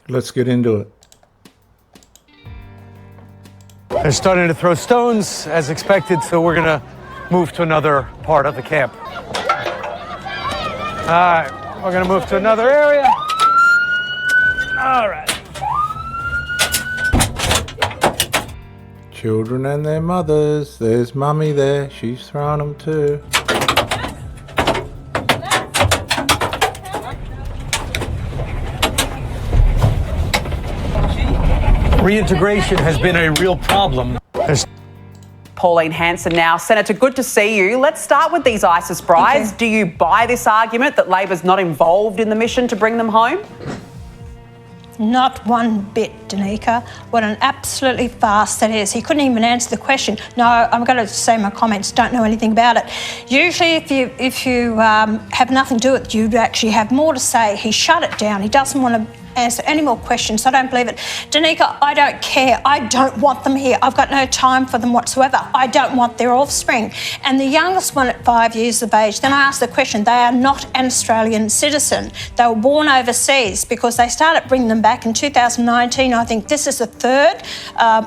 Let's get into it. They're starting to throw stones as expected, so we're gonna move to another part of the camp. All right, we're gonna move to another area. All right. Children and their mothers. There's Mummy there. She's throwing them too. Reintegration has been a real problem. Pauline Hanson now. Senator, good to see you. Let's start with these ISIS brides. Do you buy this argument that Labor's not involved in the mission to bring them home? Not one bit, Danica. What an absolutely farce that is. He couldn't even answer the question. No, I'm going to say my comments, don't know anything about it. Usually if you have nothing to do with it, you'd actually have more to say. He shut it down. He doesn't want to answer any more questions. I don't believe it. Danica, I don't care. I don't want them here. I've got no time for them whatsoever. I don't want their offspring. And the youngest one at 5 years of age, then I asked the question, they are not an Australian citizen. They were born overseas because they started bringing them back in 2019. I think this is the third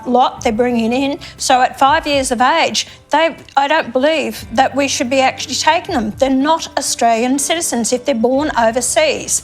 lot they're bringing in. So at 5 years of age, I don't believe that we should be actually taking them. They're not Australian citizens if they're born overseas.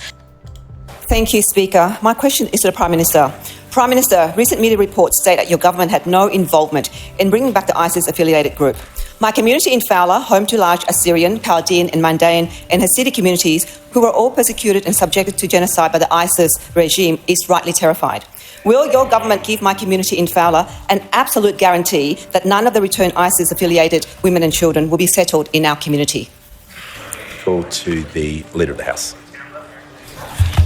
Thank you, Speaker. My question is to the Prime Minister. Prime Minister, recent media reports state that your government had no involvement in bringing back the ISIS-affiliated group. My community in Fowler, home to large Assyrian, Chaldean and Mandaean and Hasidic communities who were all persecuted and subjected to genocide by the ISIS regime, is rightly terrified. Will your government give my community in Fowler an absolute guarantee that none of the returned ISIS-affiliated women and children will be settled in our community? Call to the Leader of the House.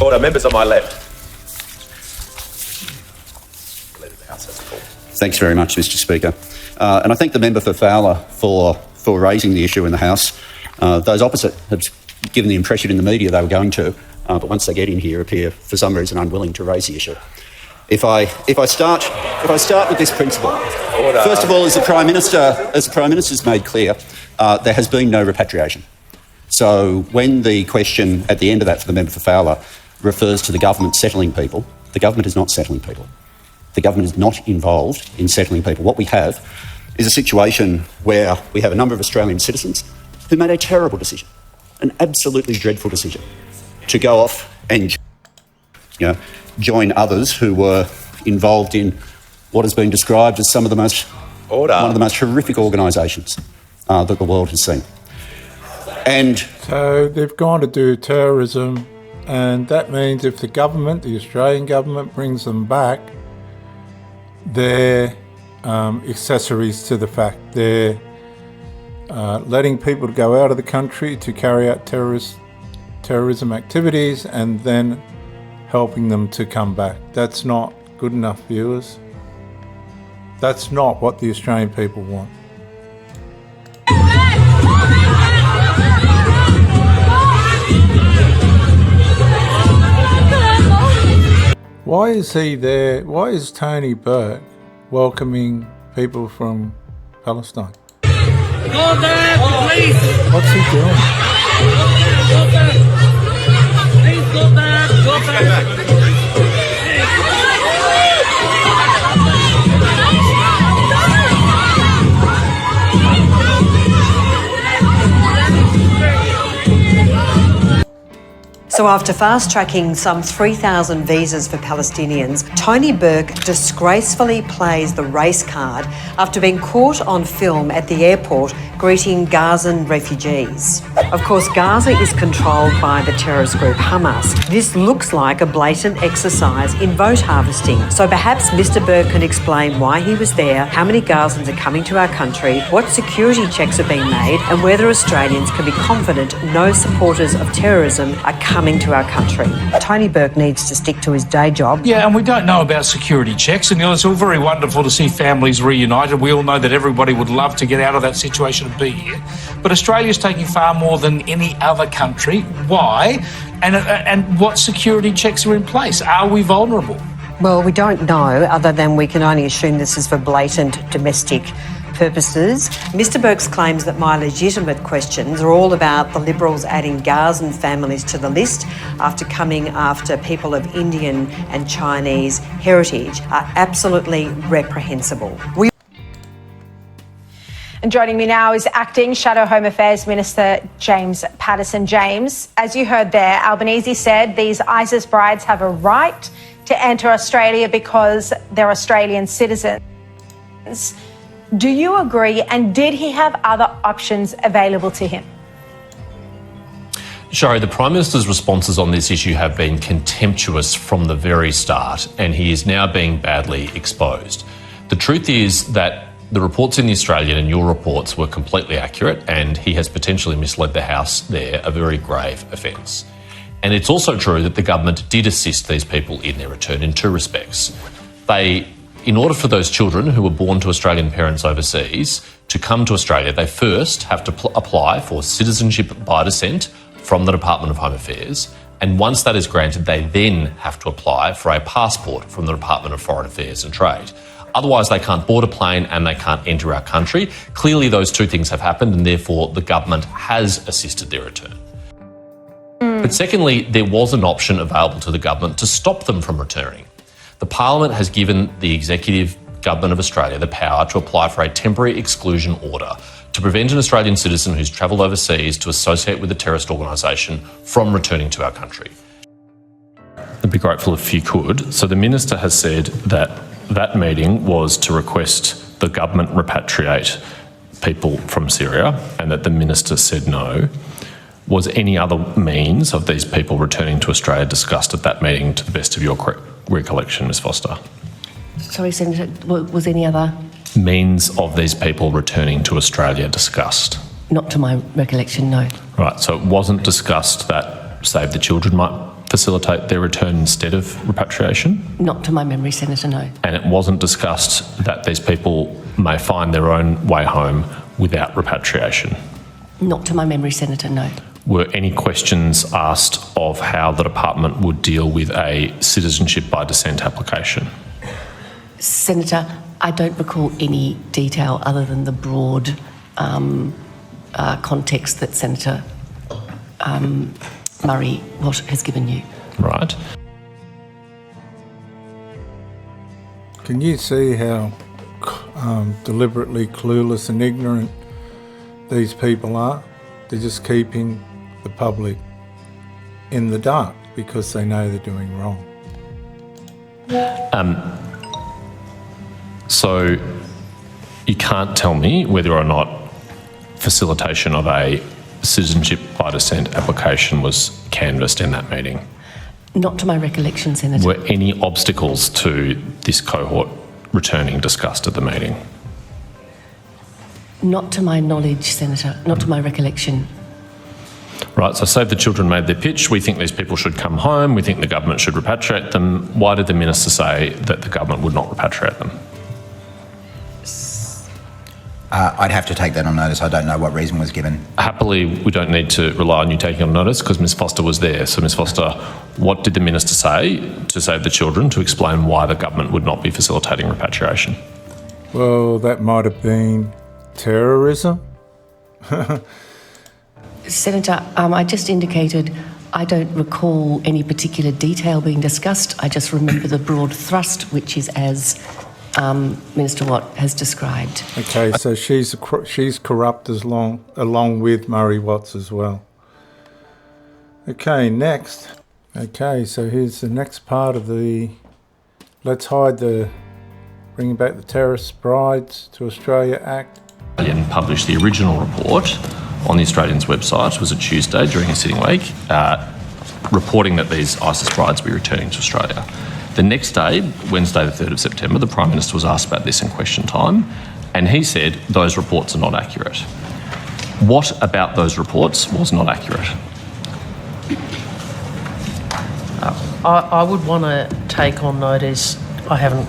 Order, members on my left. Leader of the House has a call. Thanks very much, Mr. Speaker. And I thank the member for Fowler for raising the issue in the House. Those opposite have given the impression in the media they were going to, but once they get in here, appear for some reason unwilling to raise the issue. If I start with this principle, Order. First of all, as the Prime Minister's made clear, there has been no repatriation. So when the question at the end of that for the member for Fowler refers to the government settling people, the government is not settling people. The government is not involved in settling people. What we have is a situation where we have a number of Australian citizens who made a terrible decision, an absolutely dreadful decision, to go off and join others who were involved in what has been described as one of the most horrific organisations that the world has seen. And so they've gone to do terrorism, and that means if the government, the Australian government, brings them back, they're accessories to the fact. They're letting people go out of the country to carry out terrorism activities and then helping them to come back. That's not good enough, viewers. That's not what the Australian people want. Why is he there? Why is Tony Burke welcoming people from Palestine? Go back, please! What's he doing? Go back! Please go back! Go back! So after fast-tracking some 3,000 visas for Palestinians, Tony Burke disgracefully plays the race card after being caught on film at the airport greeting Gazan refugees. Of course, Gaza is controlled by the terrorist group Hamas. This looks like a blatant exercise in vote harvesting. So perhaps Mr. Burke can explain why he was there, how many Gazans are coming to our country, what security checks are being made, and whether Australians can be confident no supporters of terrorism are coming to our country. Tony Burke needs to stick to his day job. Yeah, and we don't know about security checks, and it's all very wonderful to see families reunited. We all know that everybody would love to get out of that situation and be here. But Australia's taking far more than any other country. Why? And what security checks are in place? Are we vulnerable? Well, we don't know, other than we can only assume this is for blatant domestic purposes. Mr Burke's claims that my legitimate questions are all about the Liberals adding Gazan families to the list after coming after people of Indian and Chinese heritage are absolutely reprehensible. And joining me now is Acting Shadow Home Affairs Minister James Paterson. James, as you heard there, Albanese said these ISIS brides have a right to enter Australia because they're Australian citizens. Do you agree? And did he have other options available to him? Shari, the Prime Minister's responses on this issue have been contemptuous from the very start, and he is now being badly exposed. The truth is that the reports in The Australian and your reports were completely accurate, and he has potentially misled the House there, a very grave offence. And it's also true that the government did assist these people in their return in two respects. In order for those children who were born to Australian parents overseas to come to Australia, they first have to apply for citizenship by descent from the Department of Home Affairs. And once that is granted, they then have to apply for a passport from the Department of Foreign Affairs and Trade. Otherwise, they can't board a plane and they can't enter our country. Clearly, those two things have happened, and therefore the government has assisted their return. But secondly, there was an option available to the government to stop them from returning. The Parliament has given the Executive Government of Australia the power to apply for a temporary exclusion order to prevent an Australian citizen who's travelled overseas to associate with a terrorist organisation from returning to our country. I'd be grateful if you could. So the Minister has said that meeting was to request the government repatriate people from Syria, and that the Minister said no. Was any other means of these people returning to Australia discussed at that meeting, to the best of your recollection, Ms Foster? Sorry, Senator, was any other means of these people returning to Australia discussed? Not to my recollection, no. Right, so it wasn't discussed that Save the Children might facilitate their return instead of repatriation? Not to my memory, Senator, no. And it wasn't discussed that these people may find their own way home without repatriation? Not to my memory, Senator, no. Were any questions asked of how the department would deal with a citizenship by descent application? Senator, I don't recall any detail other than the broad context that Senator Murray has given you. Right. Can you see how deliberately clueless and ignorant these people are? They're just keeping the public in the dark because they know they're doing wrong. So you can't tell me whether or not facilitation of a citizenship by descent application was canvassed in that meeting? Not to my recollection, Senator. Were any obstacles to this cohort returning discussed at the meeting? Not to my knowledge, Senator. Not to my recollection. Right, so Save the Children made their pitch. We think these people should come home. We think the government should repatriate them. Why did the Minister say that the government would not repatriate them? I'd have to take that on notice. I don't know what reason was given. Happily, we don't need to rely on you taking on notice because Ms Foster was there. So Ms Foster, what did the Minister say to Save the Children to explain why the government would not be facilitating repatriation? Well, that might have been terrorism. Senator, I just indicated I don't recall any particular detail being discussed. I just remember the broad thrust, which is as Minister Watt has described. Okay, so she's corrupt along with Murray Watts as well. Okay, next. Okay, so here's the next part of the Let's Hide the Bringing Back the Terrorist Brides to Australia Act. And published the original report on the Australian's website. It was a Tuesday during a sitting week, reporting that these ISIS brides will be returning to Australia. The next day, Wednesday the 3rd of September, the Prime Minister was asked about this in question time, and he said those reports are not accurate. What about those reports was not accurate? I would want to take on notice, I haven't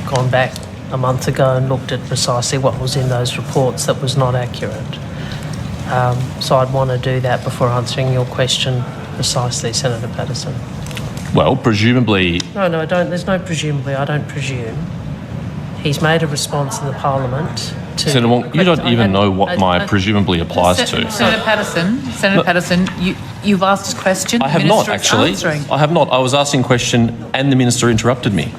gone back a month ago and looked at precisely what was in those reports that was not accurate. So I'd want to do that before answering your question precisely, Senator Paterson. Well, presumably... No, I don't. There's no presumably. I don't presume. He's made a response in the Parliament to... Senator Wong, you don't even know what my presumably applies to. Senator Patterson, you've asked a question. I have not, actually. I have not. I was asking a question and the Minister interrupted me.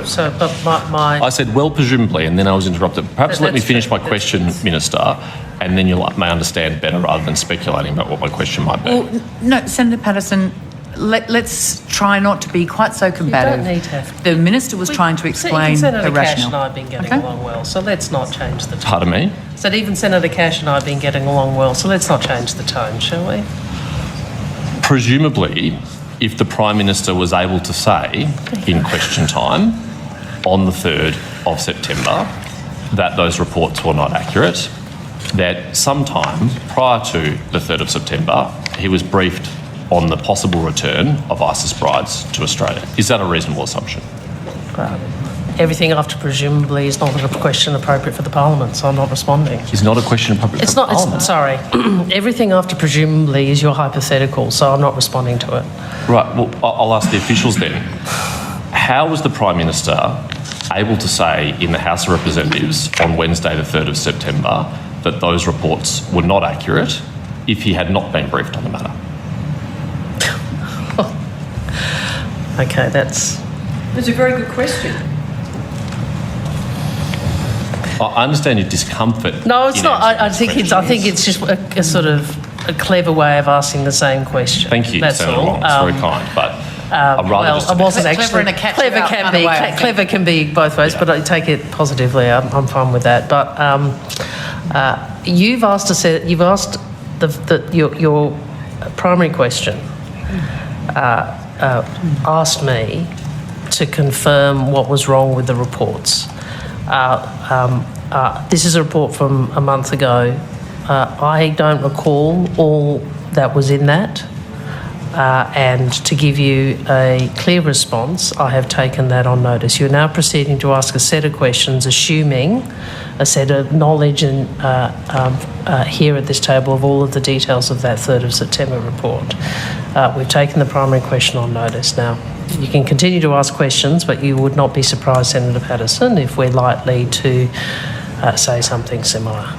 So, but my... I said, well, presumably, and then I was interrupted. Perhaps let me finish my question, Minister, and then you may understand better rather than speculating about what my question might be. Well, no, Senator Patterson, let's try not to be quite so combative. You don't need to have... The Minister was trying to explain Senator her Cash rationale. and I have been getting along well, so let's not change the tone. Pardon me? So even Senator Cash and I have been getting along well, so let's not change the tone, shall we? Presumably, if the Prime Minister was able to say in question time on the 3rd of September that those reports were not accurate, that sometime prior to the 3rd of September he was briefed on the possible return of ISIS brides to Australia. Is that a reasonable assumption? Everything after presumably is not a question appropriate for the Parliament, so I'm not responding. Is not a question appropriate for the Parliament? Sorry. Everything after presumably is your hypothetical, so I'm not responding to it. Right, well, I'll ask the officials then. How was the Prime Minister able to say in the House of Representatives on Wednesday the 3rd of September that those reports were not accurate if he had not been briefed on the matter? Okay, that's a very good question. I understand your discomfort. No, it's not. I think it's just a sort of a clever way of asking the same question. Thank you, That's Senator all. Wong. It's very kind, but I'd rather just... I wasn't Clever actually... in a catch Clever about can kind of be way, I think. clever can be both ways, but I take it positively. I'm fine with that. But you've asked your primary question asked me to confirm what was wrong with the reports. This is a report from a month ago. I don't recall all that was in that. And to give you a clear response, I have taken that on notice. You're now proceeding to ask a set of questions, assuming a set of knowledge and here at this table of all of the details of that 3rd of September report. We've taken the primary question on notice. Now, you can continue to ask questions, but you would not be surprised, Senator Patterson, if we're likely to say something similar.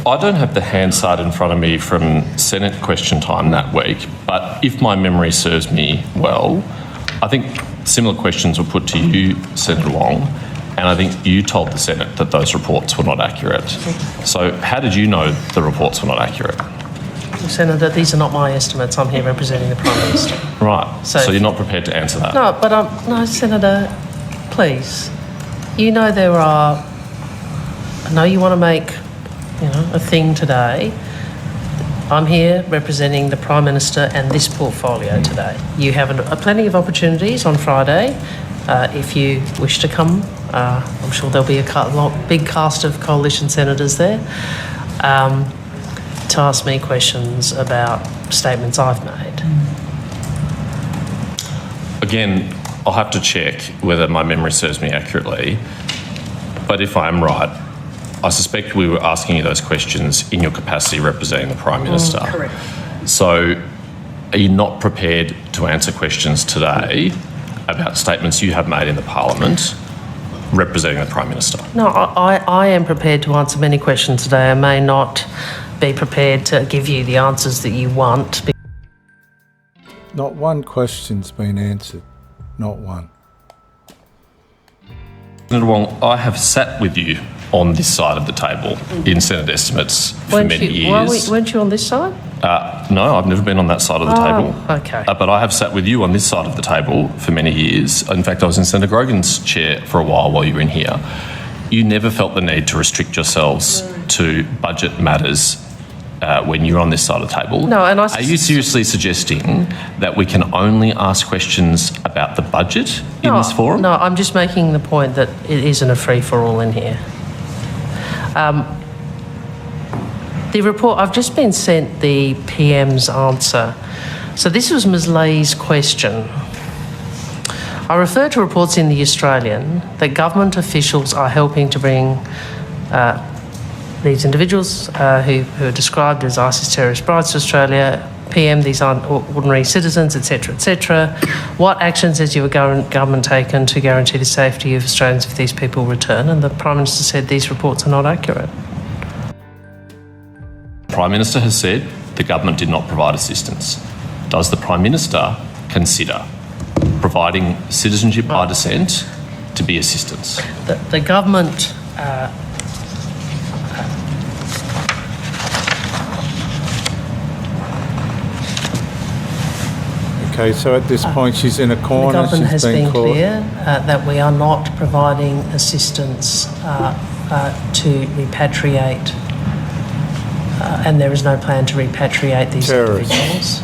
I don't have the Hansard in front of me from Senate question time that week, but if my memory serves me well, I think similar questions were put to you, Senator Wong, and I think you told the Senate that those reports were not accurate. So how did you know the reports were not accurate? Senator, these are not my estimates. I'm here representing the Prime Minister. Right. So you're not prepared to answer that? No, but no, Senator, please. You know there are... I know you want to make, a thing today. I'm here representing the Prime Minister and this portfolio today. You have plenty of opportunities on Friday. If you wish to come, I'm sure there'll be a big cast of coalition senators there to ask me questions about statements I've made. Again, I'll have to check whether my memory serves me accurately, but if I'm right, I suspect we were asking you those questions in your capacity representing the Prime Minister. Correct. So are you not prepared to answer questions today about statements you have made in the Parliament representing the Prime Minister? No, I am prepared to answer many questions today. I may not be prepared to give you the answers that you want. Not one question's been answered. Not one. Senator Wong, I have sat with you on this side of the table in Senate estimates for many years. Weren't you on this side? No, I've never been on that side of the table. Okay. But I have sat with you on this side of the table for many years. In fact, I was in Senator Grogan's chair for a while you were in here. You never felt the need to restrict yourselves to budget matters when you're on this side of the table. No, and are you seriously suggesting that we can only ask questions about the budget in this forum? No, I'm just making the point that it isn't a free-for-all in here. The report, I've just been sent the PM's answer. So this was Ms Lay's question. I refer to reports in The Australian that government officials are helping to bring these individuals who are described as ISIS terrorist brides to Australia PM, these aren't ordinary citizens, etc., etc. What actions has your government taken to guarantee the safety of Australians if these people return? And the Prime Minister said these reports are not accurate. The Prime Minister has said the government did not provide assistance. Does the Prime Minister consider providing citizenship by descent to be assistance? The government... Okay, so at this point she's in a corner. The government has been caught. clear that we are not providing assistance to repatriate, and there is no plan to repatriate these individuals.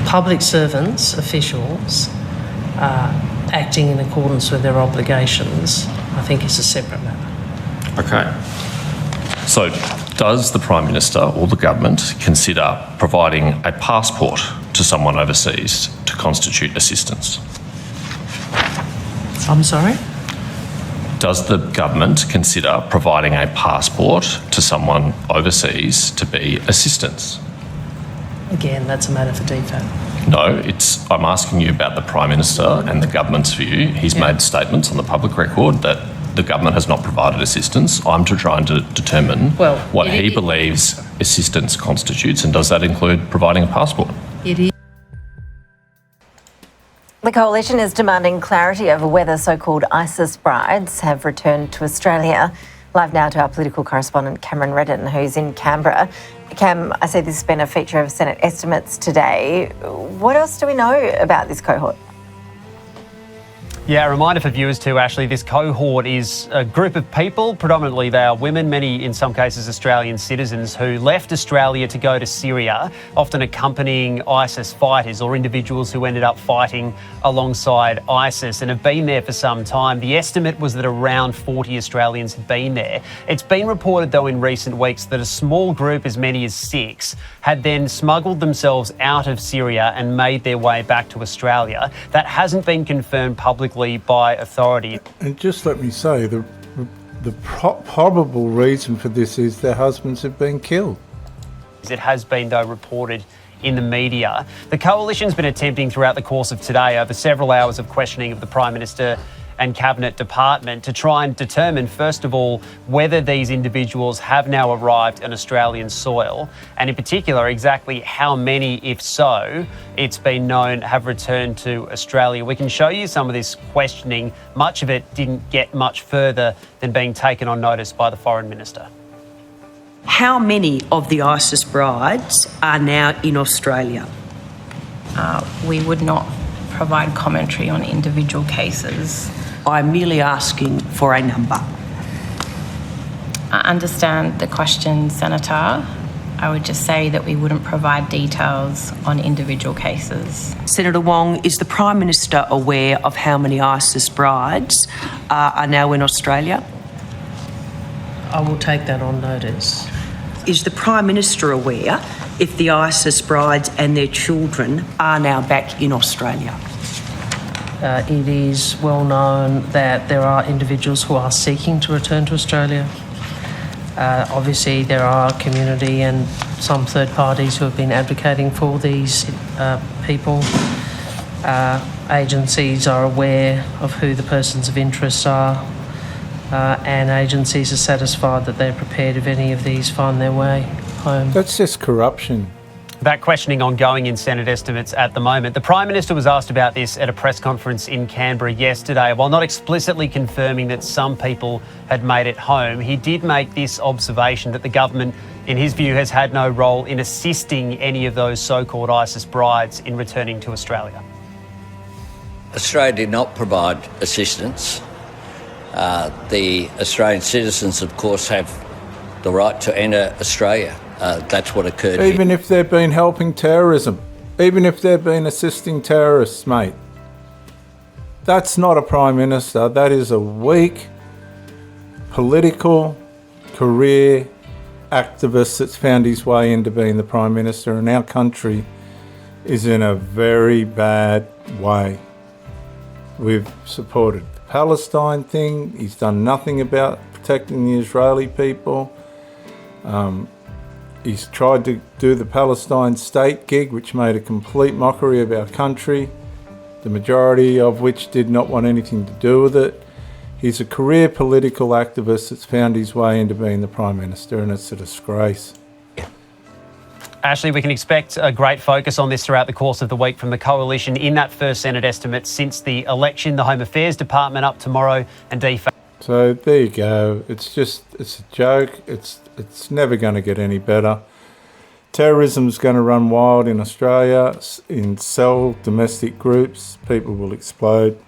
Public servants, officials, acting in accordance with their obligations, I think is a separate matter. Okay. So, does the Prime Minister or the government consider providing a passport to someone overseas to constitute assistance? I'm sorry? Does the government consider providing a passport to someone overseas to be assistance? Again, that's a matter for DFAT. No, I'm asking you about the Prime Minister and the government's view. He's made statements on the public record that the government has not provided assistance. I'm trying to determine what he believes assistance constitutes, and does that include providing a passport? It is. The coalition is demanding clarity over whether so-called ISIS brides have returned to Australia. Live now to our political correspondent Cameron Redden, who's in Canberra. Cam, I see this has been a feature of Senate estimates today. What else do we know about this cohort? Yeah, a reminder for viewers too, Ashley, this cohort is a group of people, predominantly they are women, many in some cases Australian citizens who left Australia to go to Syria, often accompanying ISIS fighters or individuals who ended up fighting alongside ISIS and have been there for some time. The estimate was that around 40 Australians had been there. It's been reported though in recent weeks that a small group, as many as 6, had then smuggled themselves out of Syria and made their way back to Australia. That hasn't been confirmed publicly by authority. And just let me say, the probable reason for this is their husbands have been killed. It has been, though, reported in the media. The coalition's been attempting throughout the course of today, over several hours of questioning of the Prime Minister and Cabinet Department, to try and determine, first of all, whether these individuals have now arrived on Australian soil, and in particular, exactly how many, if so, it's been known have returned to Australia. We can show you some of this questioning. Much of it didn't get much further than being taken on notice by the Foreign Minister. How many of the ISIS brides are now in Australia? We would not provide commentary on individual cases. I'm merely asking for a number. I understand the question, Senator. I would just say that we wouldn't provide details on individual cases. Senator Wong, is the Prime Minister aware of how many ISIS brides are now in Australia? I will take that on notice. Is the Prime Minister aware if the ISIS brides and their children are now back in Australia? It is well known that there are individuals who are seeking to return to Australia. Obviously, there are community and some third parties who have been advocating for these people. Agencies are aware of who the persons of interest are, and agencies are satisfied that they're prepared if any of these find their way home. That's just corruption. That questioning ongoing in Senate estimates at the moment. The Prime Minister was asked about this at a press conference in Canberra yesterday. While not explicitly confirming that some people had made it home, he did make this observation that the government, in his view, has had no role in assisting any of those so-called ISIS brides in returning to Australia. Australia did not provide assistance. The Australian citizens, of course, have the right to enter Australia. That's what occurred. Even if they've been helping terrorism, even if they've been assisting terrorists, mate. That's not a Prime Minister. That is a weak political career activist that's found his way into being the Prime Minister, and our country is in a very bad way. We've supported the Palestine thing. He's done nothing about protecting the Israeli people. He's tried to do the Palestine state gig, which made a complete mockery of our country, the majority of which did not want anything to do with it. He's a career political activist that's found his way into being the Prime Minister, and it's a disgrace. Ashley, we can expect a great focus on this throughout the course of the week from the Coalition in that first Senate estimate since the election. The Home Affairs Department up tomorrow and DFA. So there you go. It's a joke. It's never going to get any better. Terrorism's going to run wild in Australia, in cell domestic groups. People will explode.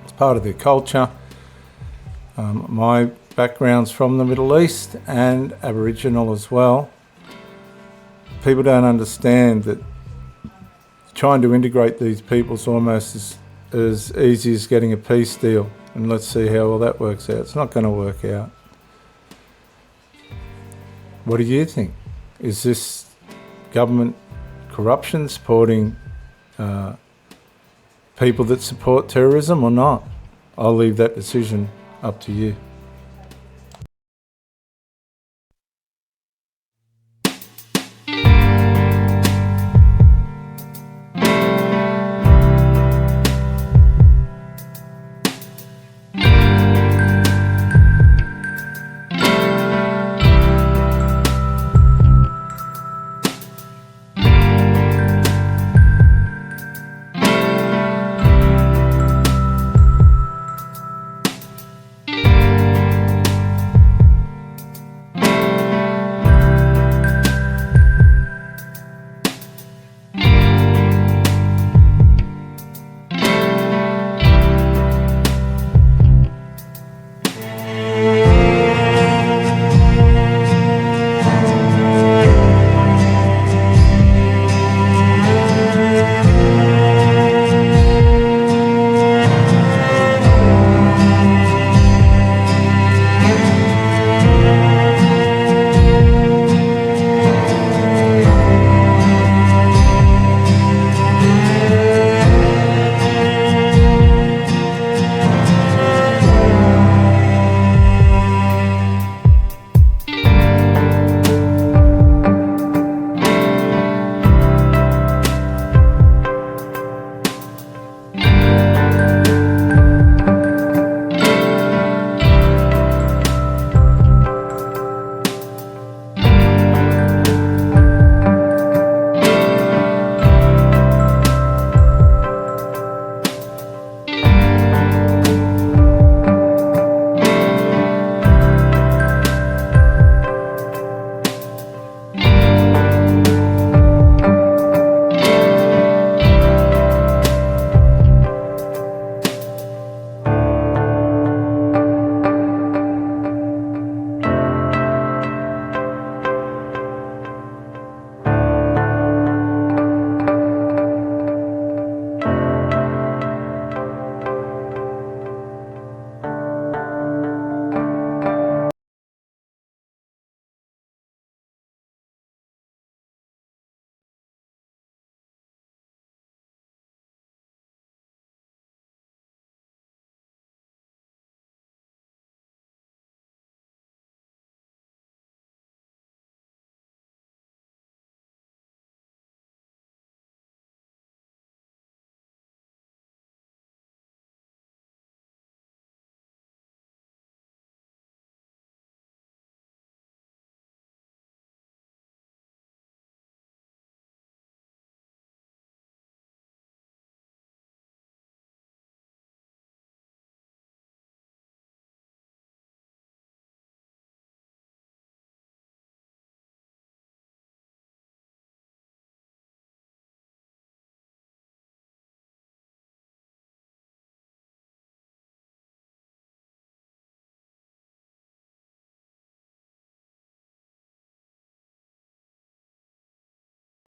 It's part of their culture. My background's from the Middle East and Aboriginal as well. People don't understand that trying to integrate these people's almost as easy as getting a peace deal. And let's see how well that works out. It's not going to work out. What do you think? Is this government corruption supporting people that support terrorism or not? I'll leave that decision up to you.